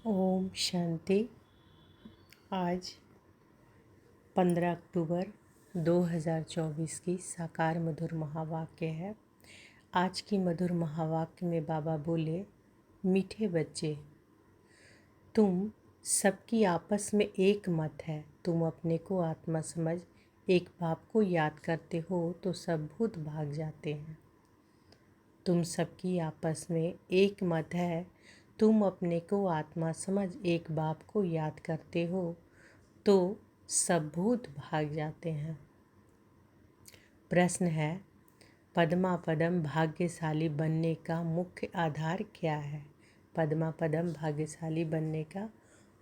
ओम शांति। आज 15 अक्टूबर 2024 की साकार मधुर महावाक्य है। आज की मधुर महावाक्य में बाबा बोले, मीठे बच्चे, तुम सबकी आपस में एक मत है। तुम अपने को आत्मा समझ एक बाप को याद करते हो तो सब भूत भाग जाते हैं। तुम सबकी आपस में एक मत है। तुम अपने को आत्मा समझ एक बाप को याद करते हो तो सब भूत भाग जाते हैं। प्रश्न है, पद्मा पदम भाग्यशाली बनने का मुख्य आधार क्या है? पद्मा पदम भाग्यशाली बनने का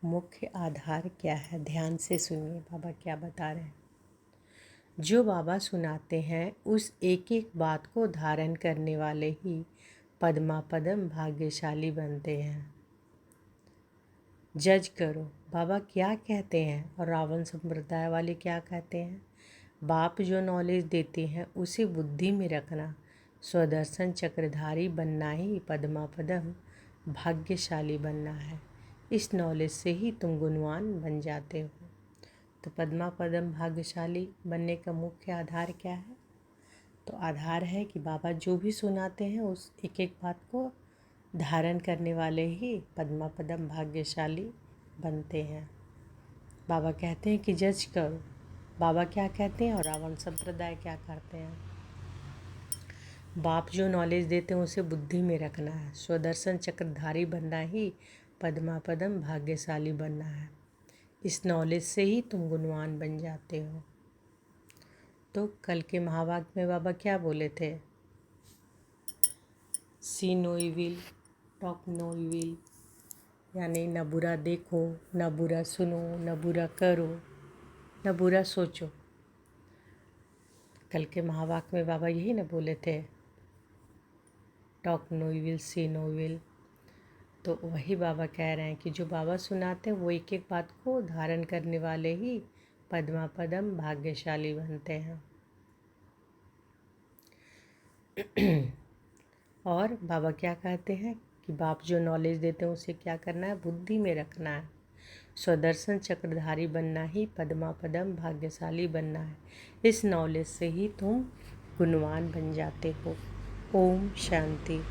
मुख्य आधार क्या है? ध्यान से सुनिए बाबा क्या बता रहे हैं। जो बाबा सुनाते हैं उस एक एक बात को धारण करने वाले ही पद्मा पदम भाग्यशाली बनते हैं। जज करो बाबा क्या कहते हैं और रावण संप्रदाय वाले क्या कहते हैं। बाप जो नॉलेज देते हैं उसे बुद्धि में रखना। स्वदर्शन चक्रधारी बनना ही पद्मा पदम भाग्यशाली बनना है। इस नॉलेज से ही तुम गुणवान बन जाते हो। तो पद्मा पदम भाग्यशाली बनने का मुख्य आधार क्या है? तो आधार है कि बाबा जो भी सुनाते हैं उस एक एक बात को धारण करने वाले ही पद्मा पदम भाग्यशाली बनते हैं। बाबा कहते हैं कि जज करो। बाबा क्या कहते हैं और रावण संप्रदाय क्या करते हैं। बाप जो नॉलेज देते हैं उसे बुद्धि में रखना है। स्वदर्शन चक्रधारी बनना ही पद्मा पदम भाग्यशाली बनना है। इस नॉलेज से ही तुम गुणवान बन जाते हो। तो कल के महावाक्य में बाबा क्या बोले थे? See no evil, talk no evil, यानी न बुरा देखो, न बुरा सुनो, न बुरा करो, न बुरा सोचो। कल के महावाक्य में बाबा यही न बोले थे, टॉक नो इविल, सी नो इविल। तो वही बाबा कह रहे हैं कि जो बाबा सुनाते हैं वो एक एक बात को धारण करने वाले ही पद्मा पदम भाग्यशाली बनते हैं। और बाबा क्या कहते हैं कि बाप जो नॉलेज देते हैं उसे क्या करना है? बुद्धि में रखना है। स्वदर्शन चक्रधारी बनना ही पद्मा पदम भाग्यशाली बनना है। इस नॉलेज से ही तुम गुणवान बन जाते हो। ओम शांति।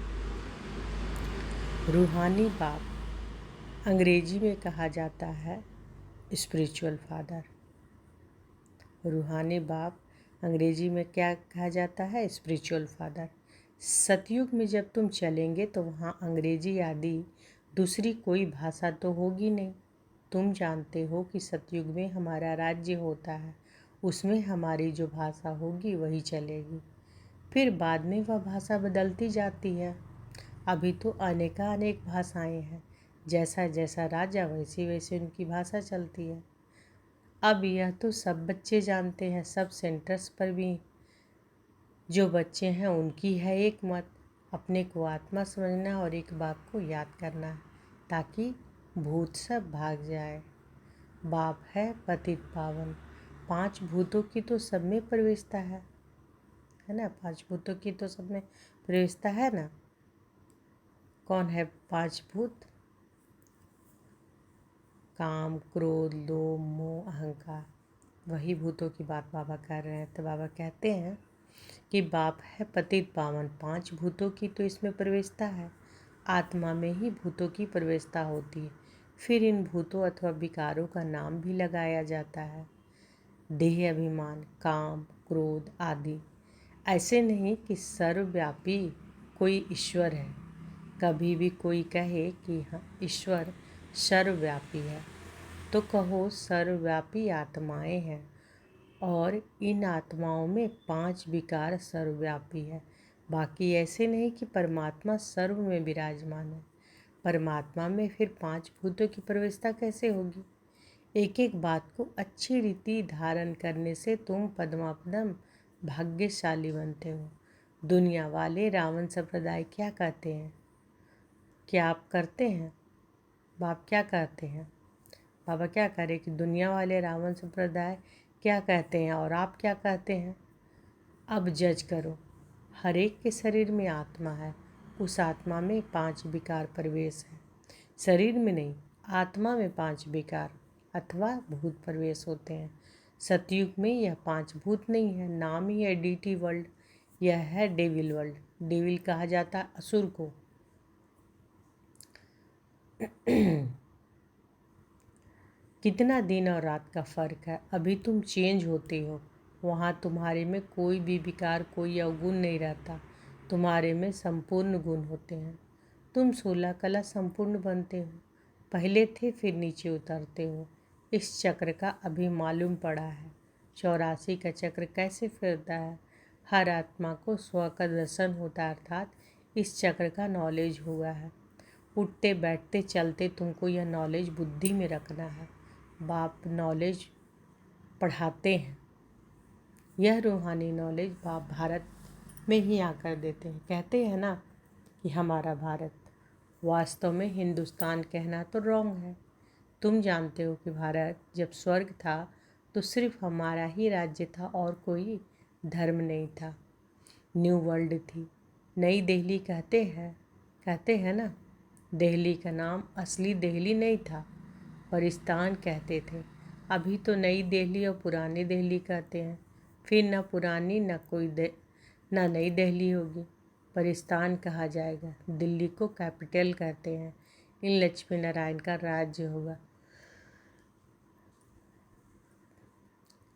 रूहानी बाप अंग्रेजी में कहा जाता है स्पिरिचुअल फादर। रूहानी बाप अंग्रेजी में क्या कहा जाता है? Spiritual father. सतयुग में जब तुम चलेंगे तो वहाँ अंग्रेजी आदि दूसरी कोई भाषा तो होगी नहीं। तुम जानते हो कि सतयुग में हमारा राज्य होता है, उसमें हमारी जो भाषा होगी वही चलेगी। फिर बाद में वह भाषा बदलती जाती है। अभी तो अनेक भाषाएं हैं। जैसा जैसा राजा वैसी वैसी उनकी भाषा चलती है। अब यह तो सब बच्चे जानते हैं। सब सेंटर्स पर भी जो बच्चे हैं उनकी है एक मत, अपने को आत्मा समझना और एक बाप को याद करना है ताकि भूत सब भाग जाए। बाप है पतित पावन। 5 भूतों की तो सब में प्रवेशता है ना? 5 भूतों की तो सब में प्रवेशता है ना? कौन है 5 भूत? काम, क्रोध, लोभ, मोह, अहंकार। वही भूतों की बात बाबा कर रहे हैं। तो बाबा कहते हैं कि बाप है पतित पावन। 5 भूतों की तो इसमें प्रवेशता है। आत्मा में ही भूतों की प्रवेशता होती है। फिर इन भूतों अथवा विकारों का नाम भी लगाया जाता है। देह अभिमान, काम, क्रोध आदि। ऐसे नहीं कि सर्वव्यापी कोई ईश्वर है। कभी भी कोई कहे कि हाँ ईश्वर सर्वव्यापी है तो कहो सर्वव्यापी आत्माएं हैं और इन आत्माओं में 5 विकार सर्वव्यापी है। बाकी ऐसे नहीं कि परमात्मा सर्व में विराजमान है। परमात्मा में फिर 5 भूतों की प्रवेशता कैसे होगी? एक एक बात को अच्छी रीति धारण करने से तुम पद्मापदम भाग्यशाली बनते हो। दुनिया वाले रावण संप्रदाय क्या कहते हैं? क्या आप करते हैं? बाप क्या कहते हैं? बाबा क्या करें कि दुनिया वाले रावण संप्रदाय क्या कहते हैं और आप क्या कहते हैं? अब जज करो। हर एक के शरीर में आत्मा है। उस आत्मा में 5 विकार प्रवेश है। शरीर में नहीं, आत्मा में 5 विकार अथवा भूत प्रवेश होते हैं। सतयुग में यह 5 भूत नहीं है, नाम ही है डीटी वर्ल्ड। यह है डेविल वर्ल्ड। डेविल कहा जाता है असुर को। कितना दिन और रात का फर्क है। अभी तुम चेंज होते हो। वहाँ तुम्हारे में कोई भी विकार, कोई अवगुण नहीं रहता। तुम्हारे में संपूर्ण गुण होते हैं। तुम 16 कला संपूर्ण बनते हो। पहले थे फिर नीचे उतरते हो। इस चक्र का अभी मालूम पड़ा है। 84 का चक्र कैसे फिरता है। हर आत्मा को स्व का दर्शन होता है, अर्थात इस चक्र का नॉलेज हुआ है। उठते बैठते चलते तुमको यह नॉलेज बुद्धि में रखना है। बाप नॉलेज पढ़ाते हैं। यह रूहानी नॉलेज बाप भारत में ही आकर देते हैं। कहते हैं ना कि हमारा भारत, वास्तव में हिंदुस्तान कहना तो रॉन्ग है। तुम जानते हो कि भारत जब स्वर्ग था तो सिर्फ हमारा ही राज्य था और कोई धर्म नहीं था। न्यू वर्ल्ड थी। नई दिल्ली कहते हैं ना। दिल्ली का नाम असली दिल्ली नहीं था, परिस्तान कहते थे। अभी तो नई दिल्ली और पुरानी दिल्ली कहते हैं। फिर न पुरानी न नई दिल्ली होगी, परिस्तान कहा जाएगा। दिल्ली को कैपिटल कहते हैं। इन लक्ष्मी नारायण का राज्य होगा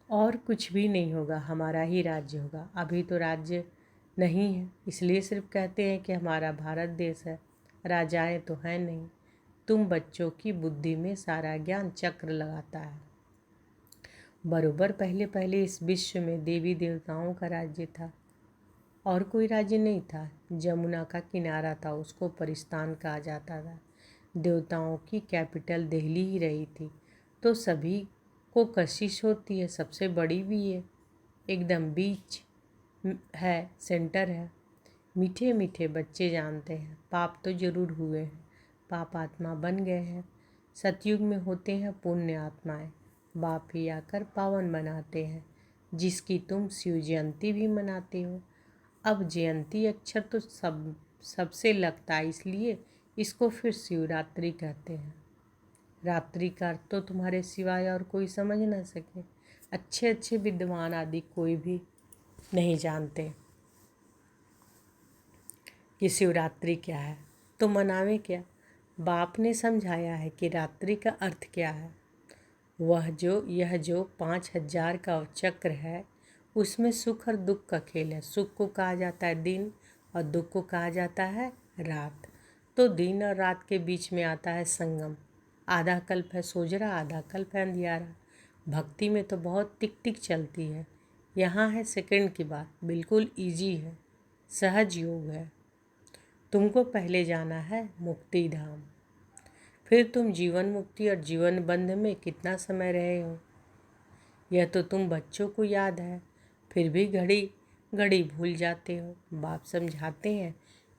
और कुछ भी नहीं होगा, हमारा ही राज्य होगा। अभी तो राज्य नहीं है, इसलिए सिर्फ कहते हैं कि हमारा भारत देश है। राजाएं तो हैं नहीं। तुम बच्चों की बुद्धि में सारा ज्ञान चक्र लगाता है। बरोबर पहले पहले इस विश्व में देवी देवताओं का राज्य था और कोई राज्य नहीं था। जमुना का किनारा था, उसको परिस्तान कहा जाता था। देवताओं की कैपिटल दिल्ली ही रही थी। तो सभी को कशिश होती है, सबसे बड़ी भी है, एकदम बीच है, सेंटर है। मीठे मीठे बच्चे जानते हैं पाप तो जरूर हुए हैं, पाप आत्मा बन गए हैं। सतयुग में होते हैं पुण्य आत्माएं। बाप ही आकर पावन बनाते हैं, जिसकी तुम शिव जयंती भी मनाते हो। अब जयंती अक्षर तो सबसे लगता है, इसलिए इसको फिर शिवरात्रि कहते हैं। रात्रि का अर्थ तो तुम्हारे सिवाय और कोई समझ ना सके। अच्छे अच्छे विद्वान आदि कोई भी नहीं जानते कि शिवरात्रि क्या है, तो मनावे क्या। बाप ने समझाया है कि रात्रि का अर्थ क्या है। यह जो 5000 का चक्र है, उसमें सुख और दुख का खेल है। सुख को कहा जाता है दिन और दुख को कहा जाता है रात। तो दिन और रात के बीच में आता है संगम। आधा कल्प है सोजरा, आधा कल्प है अंधियारा। भक्ति में तो बहुत टिक टिक चलती है। यहाँ है सेकंड की बात, बिल्कुल इजी है, सहज योग है। तुमको पहले जाना है मुक्ति धाम, फिर तुम जीवन मुक्ति और जीवन बंध में कितना समय रहे हो यह तो तुम बच्चों को याद है, फिर भी घड़ी घड़ी भूल जाते हो। बाप समझाते हैं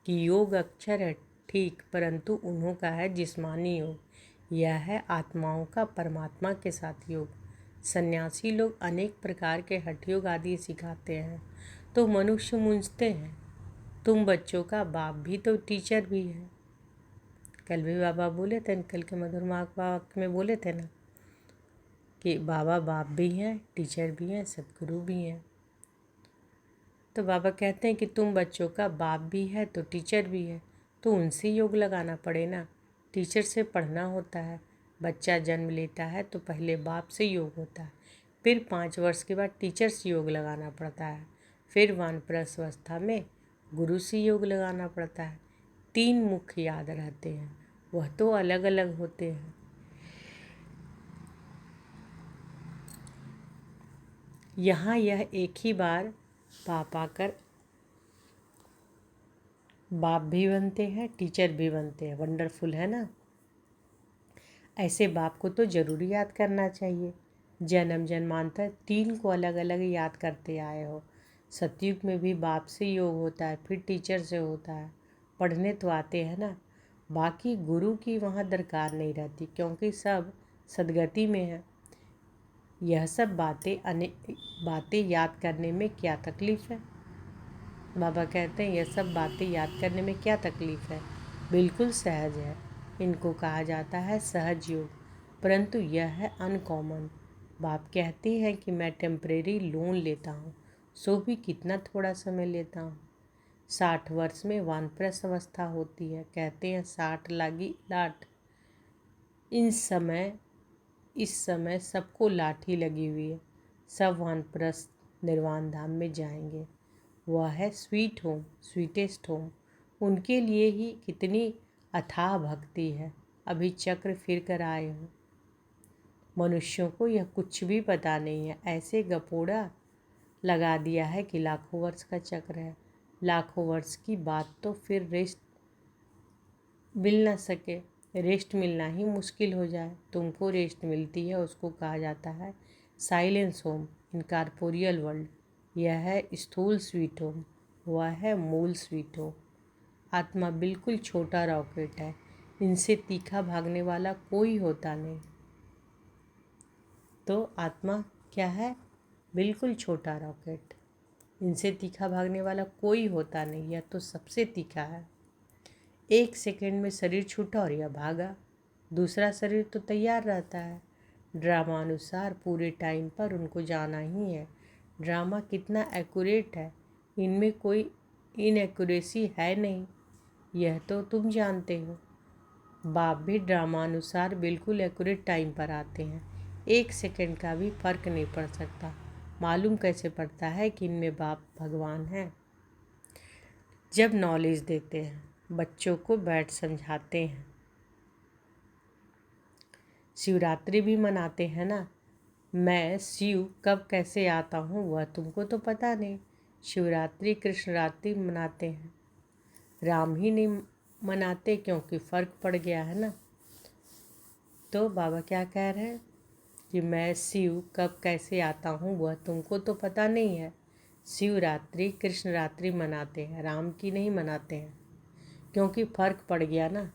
कि योग अक्षर है ठीक, परंतु उन्हों का है जिस्मानी योग। यह है आत्माओं का परमात्मा के साथ योग। सन्यासी लोग अनेक प्रकार के हठ योग आदि सिखाते हैं, तो मनुष्य मूंझते हैं। तुम बच्चों का बाप भी तो टीचर भी है। कल भी बाबा बोले थे, कल के मधुर वाक्य में बोले थे ना कि बाबा बाप भी हैं, टीचर भी हैं, सदगुरु भी हैं। तो बाबा कहते हैं कि तुम बच्चों का बाप भी है तो टीचर भी है, तो उनसे योग लगाना पड़े ना। टीचर से पढ़ना होता है। बच्चा जन्म लेता है तो पहले बाप से योग होता है, फिर 5 वर्ष के बाद टीचर से योग लगाना पड़ता है, फिर वानप्रस्थ अवस्था में गुरु से योग लगाना पड़ता है। 3 मुख याद रहते हैं, वह तो अलग अलग होते हैं। यहाँ यह एक ही बार बाप आकर बाप भी बनते हैं, टीचर भी बनते हैं। वंडरफुल है ना। ऐसे बाप को तो ज़रूर याद करना चाहिए। जन्म जन्मांतर 3 को अलग अलग याद करते आए हो। सतयुग में भी बाप से योग होता है, फिर टीचर से होता है। पढ़ने तो आते हैं ना, बाकी गुरु की वहाँ दरकार नहीं रहती, क्योंकि सब सदगति में है। यह सब बातें याद करने में क्या तकलीफ़ है। बाबा कहते हैं यह सब बातें याद करने में क्या तकलीफ़ है, बिल्कुल सहज है। इनको कहा जाता है सहज योग, परंतु यह है अनकॉमन। बाप कहती हैं कि मैं टेम्परेरी लोन लेता हूँ, सो भी कितना थोड़ा समय लेता हूँ। 60 वर्ष में वानप्रस्थ अवस्था होती है। कहते हैं 60 लागी लाठ। इस समय सबको लाठी लगी हुई है। सब वानप्रस्थ निर्वाण धाम में जाएंगे। वह है स्वीट होम, स्वीटेस्ट होम। उनके लिए ही कितनी अथाह भक्ति है। अभी चक्र फिर कर आए हो। मनुष्यों को यह कुछ भी पता नहीं है। ऐसे गपोड़ा लगा दिया है कि लाखों वर्ष का चक्र है। लाखों वर्ष की बात तो फिर रेस्ट मिल ना सके, रेस्ट मिलना ही मुश्किल हो जाए। तुमको रेस्ट मिलती है, उसको कहा जाता है साइलेंस होम, इनकॉर्पोरियल वर्ल्ड। यह है स्थूल स्वीट होम, वह है मूल स्वीट होम। आत्मा बिल्कुल छोटा रॉकेट है, इनसे तीखा भागने वाला कोई होता नहीं। तो आत्मा क्या है? बिल्कुल छोटा रॉकेट, इनसे तीखा भागने वाला कोई होता नहीं। यह तो सबसे तीखा है। 1 सेकंड में शरीर छूटा और यह भागा। दूसरा शरीर तो तैयार रहता है। ड्रामा अनुसार पूरे टाइम पर उनको जाना ही है। ड्रामा कितना एक्यूरेट है, इनमें कोई इनएक्यूरेसी है नहीं, यह तो तुम जानते हो। बाप भी ड्रामा अनुसार बिल्कुल एक्यूरेट टाइम पर आते हैं। 1 सेकंड का भी फर्क नहीं पड़ सकता। मालूम कैसे पड़ता है कि इनमें बाप भगवान हैं? जब नॉलेज देते हैं, बच्चों को बैठ समझाते हैं। शिवरात्रि भी मनाते हैं ना। मैं शिव कब कैसे आता हूँ वह तुमको तो पता नहीं। शिवरात्रि कृष्ण रात्रि मनाते हैं, राम ही नहीं मनाते, क्योंकि फ़र्क पड़ गया है ना। तो बाबा क्या कह रहे हैं कि मैं शिव कब कैसे आता हूँ वह तुमको तो पता नहीं है। शिवरात्रि कृष्ण रात्रि मनाते हैं, राम की नहीं मनाते हैं, क्योंकि फ़र्क पड़ गया ना।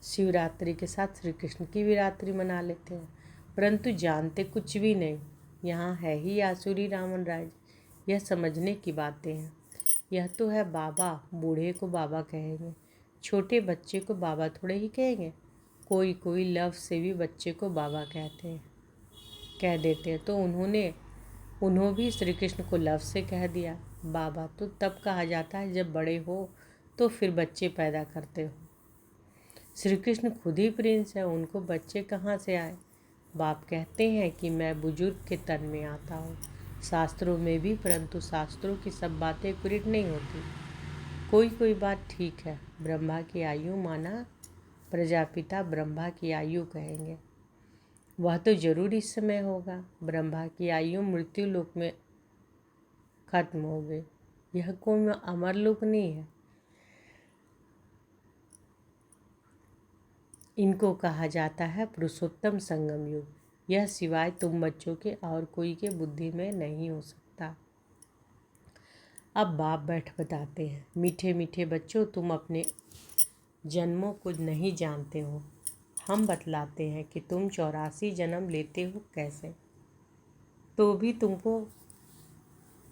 शिवरात्रि के साथ श्री कृष्ण की भी रात्रि मना लेते हैं, परंतु जानते कुछ भी नहीं। यहाँ है ही आसुरी रावण राज। यह समझने की बातें हैं। यह तो है बाबा। बूढ़े को बाबा कहेंगे, छोटे बच्चे को बाबा थोड़े ही कहेंगे। कोई कोई लव से भी बच्चे को बाबा कह देते हैं। तो उन्होंने भी श्री कृष्ण को लव से कह दिया। बाबा तो तब कहा जाता है जब बड़े हो, तो फिर बच्चे पैदा करते हो। श्री कृष्ण खुद ही प्रिंस है, उनको बच्चे कहाँ से आए? बाप कहते हैं कि मैं बुजुर्ग के तन में आता हूँ, शास्त्रों में भी, परंतु शास्त्रों की सब बातें एक्यूरेट नहीं होती। कोई बात ठीक है। ब्रह्मा की आयु माना प्रजापिता ब्रह्मा की आयु कहेंगे, वह तो जरूर इस समय होगा। ब्रह्मा की आयु मृत्यु लोक में खत्म हो गई। यह कोई अमर लोक नहीं है। इनको कहा जाता है पुरुषोत्तम संगम युग। यह सिवाय तुम बच्चों के और कोई के बुद्धि में नहीं हो सकता। अब बाप बैठ बताते हैं, मीठे मीठे बच्चों, तुम अपने जन्मों को नहीं जानते हो। हम बतलाते हैं कि तुम 84 जन्म लेते हो कैसे। तो भी तुमको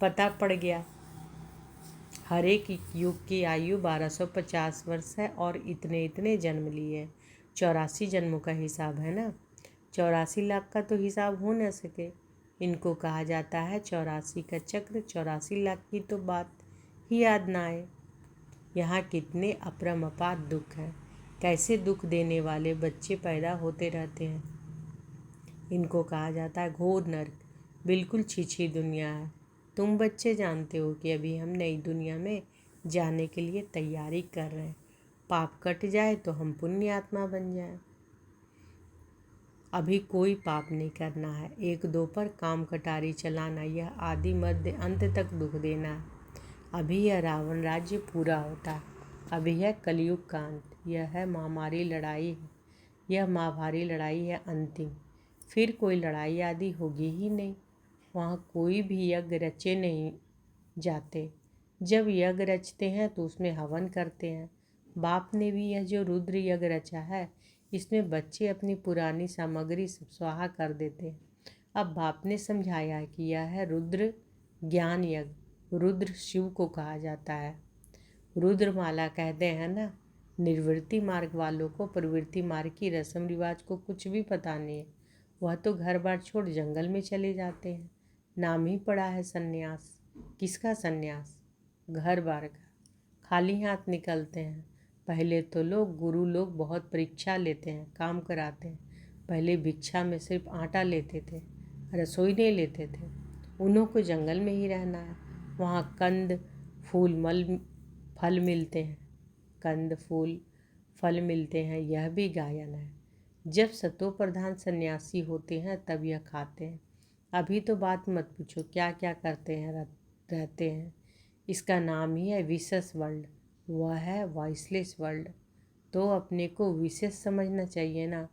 पता पड़ गया। हर एक युग की आयु 1250 वर्ष है और इतने इतने जन्म लिए। 84 जन्मों का हिसाब है ना। 84 लाख का तो हिसाब हो न सके। इनको कहा जाता है 84 का चक्र। 84 लाख की तो बात ही याद ना आए। यहाँ कितने अपरमपार दुख हैं। कैसे दुख देने वाले बच्चे पैदा होते रहते हैं। इनको कहा जाता है घोर नर्क। बिल्कुल छीछी दुनिया है। तुम बच्चे जानते हो कि अभी हम नई दुनिया में जाने के लिए तैयारी कर रहे हैं। पाप कट जाए तो हम पुण्य आत्मा बन जाए। अभी कोई पाप नहीं करना है। 1-2 पर काम कटारी चलाना, यह आदि मध्य अंत तक दुख देना है। अभी यह रावण राज्य पूरा होता है। अभी है कलयुग का अंत। यह है महामारी लड़ाई है। यह महाभारी लड़ाई है अंतिम। फिर कोई लड़ाई आदि होगी ही नहीं। वहाँ कोई भी यज्ञ रचे नहीं जाते। जब यज्ञ रचते हैं तो उसमें हवन करते हैं। बाप ने भी यह जो रुद्र यज्ञ रचा है, इसमें बच्चे अपनी पुरानी सामग्री सब स्वाहा कर देते हैं। अब बाप ने समझाया है कि यह है रुद्र ज्ञान यज्ञ। रुद्र शिव को कहा जाता है। रुद्रमाला कहते हैं ना, निर्वृत्ति मार्ग वालों को प्रवृत्ति मार्ग की रस्म रिवाज को कुछ भी पता नहीं है। वह तो घर बार छोड़ जंगल में चले जाते हैं। नाम ही पड़ा है सन्यास। किसका सन्यास? घर बार का। खाली हाथ निकलते हैं। पहले तो गुरु लोग बहुत परीक्षा लेते हैं, काम कराते हैं। पहले भिक्षा में सिर्फ आटा लेते थे, रसोई नहीं लेते थे। उन्हों को जंगल में ही रहना है। वहाँ कंद फूल फल मिलते हैं। कंद फूल फल मिलते हैं, यह भी गायन है। जब सतो प्रधान सन्यासी होते हैं तब यह खाते हैं। अभी तो बात मत पूछो क्या क्या करते हैं, रहते हैं। इसका नाम ही है विशेष वर्ल्ड। वह है वॉइसलेस वर्ल्ड। तो अपने को विशेष समझना चाहिए ना।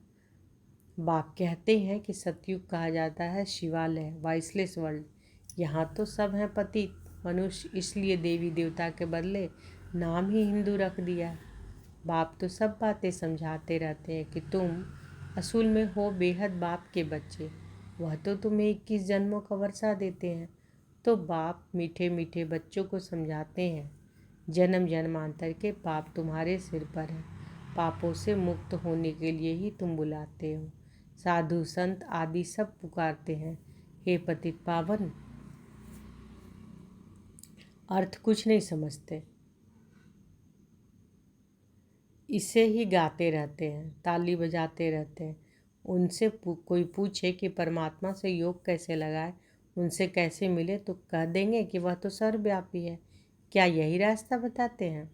बाप कहते हैं कि सतयुग कहा जाता है शिवालय, वॉइसलेस वर्ल्ड। यहाँ तो सब हैं पतित मनुष्य, इसलिए देवी देवता के बदले नाम ही हिंदू रख दिया। बाप तो सब बातें समझाते रहते हैं कि तुम असूल में हो बेहद बाप के बच्चे। वह तो तुम्हें 21 जन्मों का वर्षा देते हैं। तो बाप मीठे मीठे बच्चों को समझाते हैं, जन्म जन्मांतर के पाप तुम्हारे सिर पर है। पापों से मुक्त होने के लिए ही तुम बुलाते हो। साधु संत आदि सब पुकारते हैं, हे पतित पावन। अर्थ कुछ नहीं समझते, इसे ही गाते रहते हैं, ताली बजाते रहते हैं। उनसे कोई पूछे कि परमात्मा से योग कैसे लगाए, उनसे कैसे मिले, तो कह देंगे कि वह तो सर्वव्यापी है। क्या यही रास्ता बताते हैं?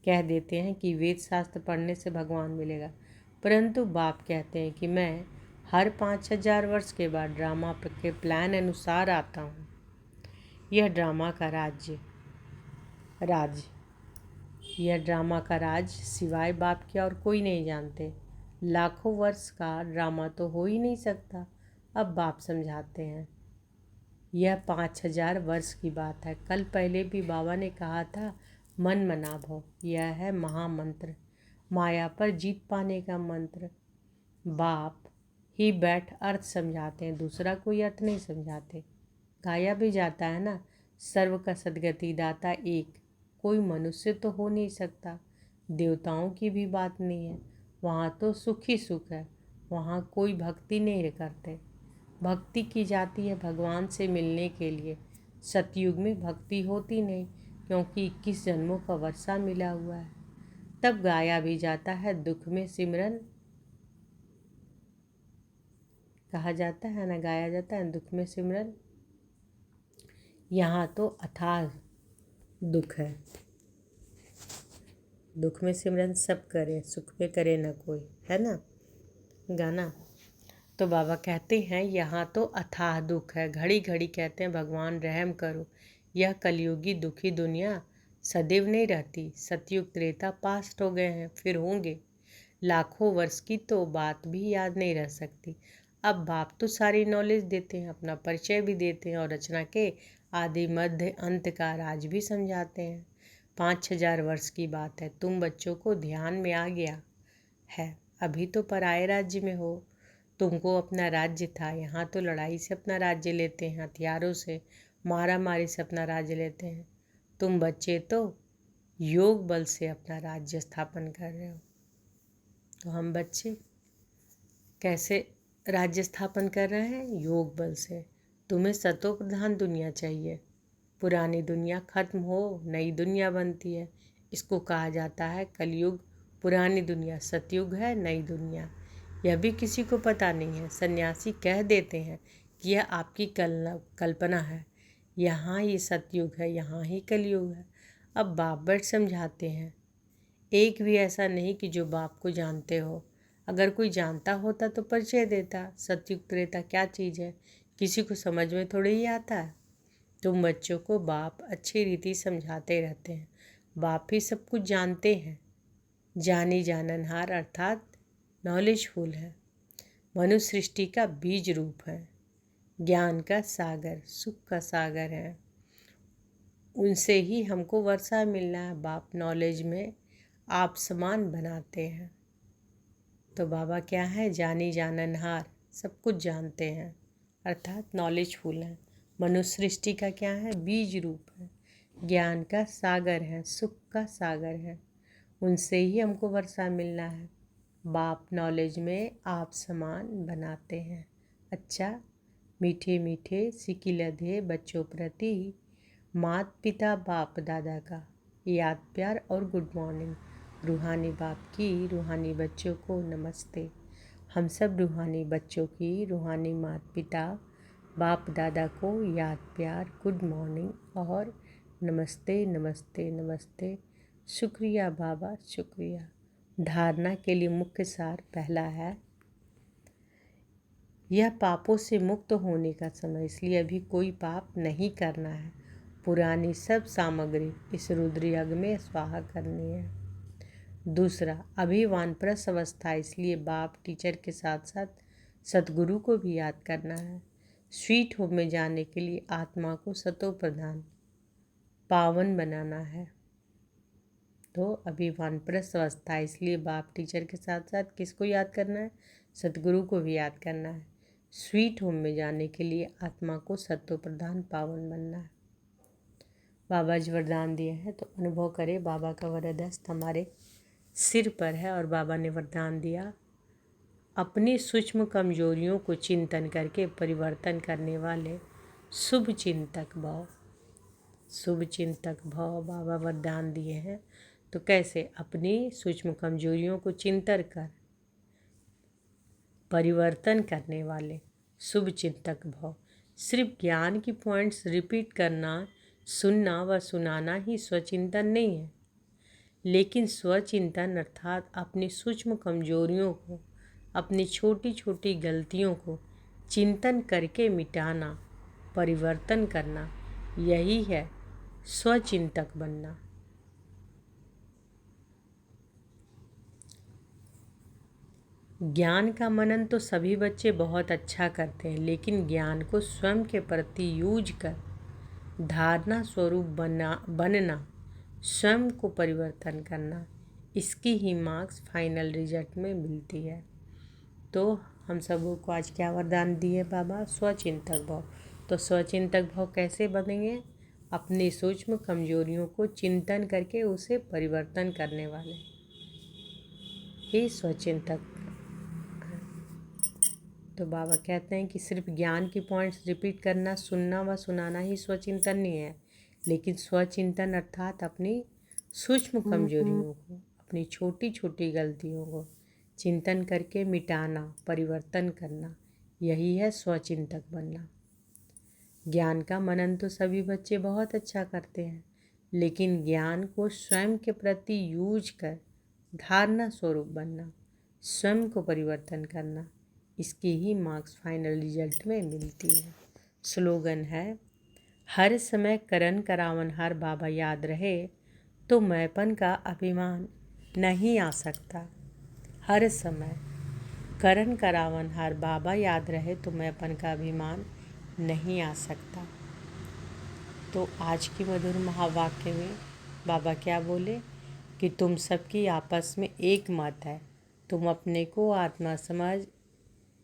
कह देते हैं कि वेद शास्त्र पढ़ने से भगवान मिलेगा। परंतु बाप कहते हैं कि मैं हर 5000 वर्ष के बाद ड्रामा के प्लान अनुसार आता हूँ। यह ड्रामा का यह ड्रामा का राज सिवाय बाप के और कोई नहीं जानते। लाखों वर्ष का ड्रामा तो हो ही नहीं सकता। अब बाप समझाते हैं, यह 5000 वर्ष की बात है। कल पहले भी बाबा ने कहा था, मन मना भव। यह है महामंत्र, माया पर जीत पाने का मंत्र। बाप ही बैठ अर्थ समझाते हैं, दूसरा कोई अर्थ नहीं समझाते। गाया भी जाता है ना, सर्व का सदगति दाता एक। कोई मनुष्य तो हो नहीं सकता। देवताओं की भी बात नहीं है। वहाँ तो सुख ही सुख है। वहाँ कोई भक्ति नहीं करते। भक्ति की जाती है भगवान से मिलने के लिए। सतयुग में भक्ति होती नहीं, क्योंकि 21 जन्मों का वर्षा मिला हुआ है। तब गाया भी जाता है, दुख में सिमरन कहा जाता है ना, गाया जाता है दुख में सिमरन। यहाँ तो अथाह दुख है। दुख में सिमरन सब करे, सुख में करे न कोई, है ना गाना। तो बाबा कहते हैं यहाँ तो अथाह दुख है। घड़ी घड़ी कहते हैं भगवान रहम करो। यह कलयुगी दुखी दुनिया सदैव नहीं रहती। सतयुग त्रेता पास्ट हो गए हैं, फिर होंगे। लाखों वर्ष की तो बात भी याद नहीं रह सकती। अब बाप तो सारी नॉलेज देते हैं, अपना परिचय भी देते हैं और रचना के आदि मध्य अंत का राज भी समझाते हैं। 5000 वर्ष की बात है। तुम बच्चों को ध्यान में आ गया है। अभी तो पराये राज्य में हो। तुमको अपना राज्य था, यहाँ तो लड़ाई से अपना राज्य लेते हैं, हथियारों से मारा मारी से अपना राज्य लेते हैं। तुम बच्चे तो योग बल से अपना राज्य स्थापन कर रहे हो। तो हम बच्चे कैसे राज्य स्थापन कर रहे हैं? योग बल से। तुम्हें सतो प्रधान दुनिया चाहिए। पुरानी दुनिया खत्म हो, नई दुनिया बनती है। इसको कहा जाता है कलयुग। पुरानी दुनिया सतयुग है, नई दुनिया यह भी किसी को पता नहीं है। सन्यासी कह देते हैं कि यह आपकी कल्पना है। यहाँ ये सतयुग है, यहाँ ही कलयुग है। अब बाप बैठ समझाते हैं। एक भी ऐसा नहीं कि जो बाप को जानते हो। अगर कोई जानता होता तो परिचय देता। सतयुग त्रेता क्या चीज़ है, किसी को समझ में थोड़ी ही आता है। तुम बच्चों को बाप अच्छी रीति समझाते रहते हैं। बाप ही सब कुछ जानते हैं। जानी जाननहार अर्थात नॉलेजफुल है। मनुष्य सृष्टि का बीज रूप है, ज्ञान का सागर, सुख का सागर है। उनसे ही हमको वर्षा मिलना है। बाप नॉलेज में आप समान बनाते हैं। तो बाबा क्या है? जानी जाननहार, सब कुछ जानते हैं अर्थात नॉलेजफुल है। मनुष्य सृष्टि का क्या है? बीज रूप है, ज्ञान का सागर है, सुख का सागर है। उनसे ही हमको वर्षा मिलना है। बाप नॉलेज में आप समान बनाते हैं। अच्छा, मीठे मीठे सिकिलधे बच्चों प्रति माता पिता बाप दादा का याद प्यार और गुड मॉर्निंग। रूहानी बाप की रूहानी बच्चों को नमस्ते। हम सब रूहानी बच्चों की रूहानी माता पिता बाप दादा को याद प्यार गुड मॉर्निंग और नमस्ते नमस्ते नमस्ते। शुक्रिया बाबा, शुक्रिया। धारणा के लिए मुख्य सार पहला है, यह पापों से मुक्त होने का समय, इसलिए अभी कोई पाप नहीं करना है। पुरानी सब सामग्री इस रुद्र यज्ञ में स्वाहा करनी है। दूसरा, अभी वानप्रस्थ अवस्था, इसलिए बाप टीचर के साथ साथ सतगुरु को भी याद करना है। स्वीट होम में जाने के लिए आत्मा को सतो प्रधान पावन बनाना है। तो अभी वानप्रस्थ अवस्था, इसलिए बाप टीचर के साथ साथ किसको याद करना है? सतगुरु को भी याद करना है। स्वीट होम में जाने के लिए आत्मा को सत्व प्रधान पावन बनना है। बाबा जी वरदान दिए हैं, तो अनुभव करें बाबा का वरद हस्त हमारे सिर पर है। और बाबा ने वरदान दिया, अपनी सूक्ष्म कमजोरियों को चिंतन करके परिवर्तन करने वाले शुभ चिंतक भव। शुभ चिंतक भव बाबा वरदान दिए हैं। तो कैसे? अपनी सूक्ष्म कमजोरियों को चिंतन कर परिवर्तन करने वाले शुभ चिंतक भव। सिर्फ ज्ञान की पॉइंट्स रिपीट करना, सुनना व सुनाना ही स्वचिंतन नहीं है, लेकिन स्वचिंतन अर्थात अपनी सूक्ष्म कमजोरियों को, अपनी छोटी छोटी गलतियों को चिंतन करके मिटाना, परिवर्तन करना, यही है स्वचिंतक बनना। ज्ञान का मनन तो सभी बच्चे बहुत अच्छा करते हैं, लेकिन ज्ञान को स्वयं के प्रति यूज कर धारणा स्वरूप बनना, स्वयं को परिवर्तन करना, इसकी ही मार्क्स फाइनल रिजल्ट में मिलती है। तो हम सबों को आज क्या वरदान दिए बाबा? स्वचिंतक भाव। तो स्वचिंतक भाव कैसे बनेंगे? अपनी सूक्ष्म कमजोरियों को चिंतन करके उसे परिवर्तन करने वाले ही स्वचिंतक। तो बाबा कहते हैं कि सिर्फ ज्ञान की पॉइंट्स रिपीट करना, सुनना व सुनाना ही स्वचिंतन नहीं है, लेकिन स्वचिंतन अर्थात अपनी सूक्ष्म कमजोरियों को, अपनी छोटी छोटी गलतियों को चिंतन करके मिटाना, परिवर्तन करना, यही है स्वचिंतक बनना। ज्ञान का मनन तो सभी बच्चे बहुत अच्छा करते हैं, लेकिन ज्ञान को स्वयं के प्रति यूज कर धारणा स्वरूप बनना, स्वयं को परिवर्तन करना, इसकी ही मार्क्स फाइनल रिजल्ट में मिलती है। स्लोगन है, हर समय करन करावन हर बाबा याद रहे तो मैंपन का अभिमान नहीं आ सकता। हर समय करन करावन हर बाबा याद रहे तो मैंपन का अभिमान नहीं आ सकता। तो आज की मधुर महावाक्य में बाबा क्या बोले कि तुम सबकी आपस में एक मत है, तुम अपने को आत्मा समझ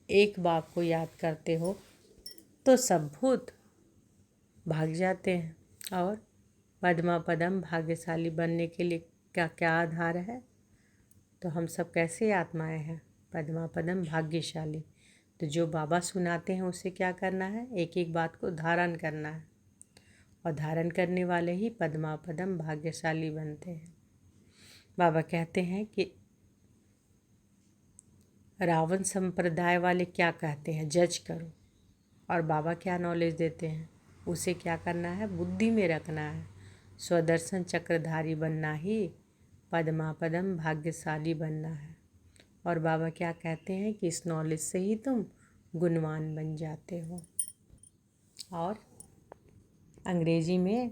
एक बाप को याद करते हो तो सब भूत भाग जाते हैं। और पद्मा पदम भाग्यशाली बनने के लिए क्या क्या आधार है? तो हम सब कैसे आत्माएं हैं? पद्मा पदम भाग्यशाली। तो जो बाबा सुनाते हैं उसे क्या करना है? एक एक बात को धारण करना है, और धारण करने वाले ही पद्मा पदम भाग्यशाली बनते हैं। बाबा कहते हैं कि रावण संप्रदाय वाले क्या कहते हैं? जज करो। और बाबा क्या नॉलेज देते हैं? उसे क्या करना है? बुद्धि में रखना है। स्वदर्शन चक्रधारी बनना ही पद्मा पदम भाग्यशाली बनना है। और बाबा क्या कहते हैं कि इस नॉलेज से ही तुम गुणवान बन जाते हो। और अंग्रेजी में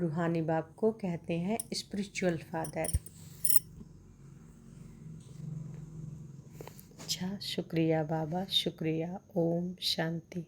रूहानी बाप को कहते हैं स्पिरिचुअल फादर। अच्छा, शुक्रिया बाबा, शुक्रिया। ओम शांति।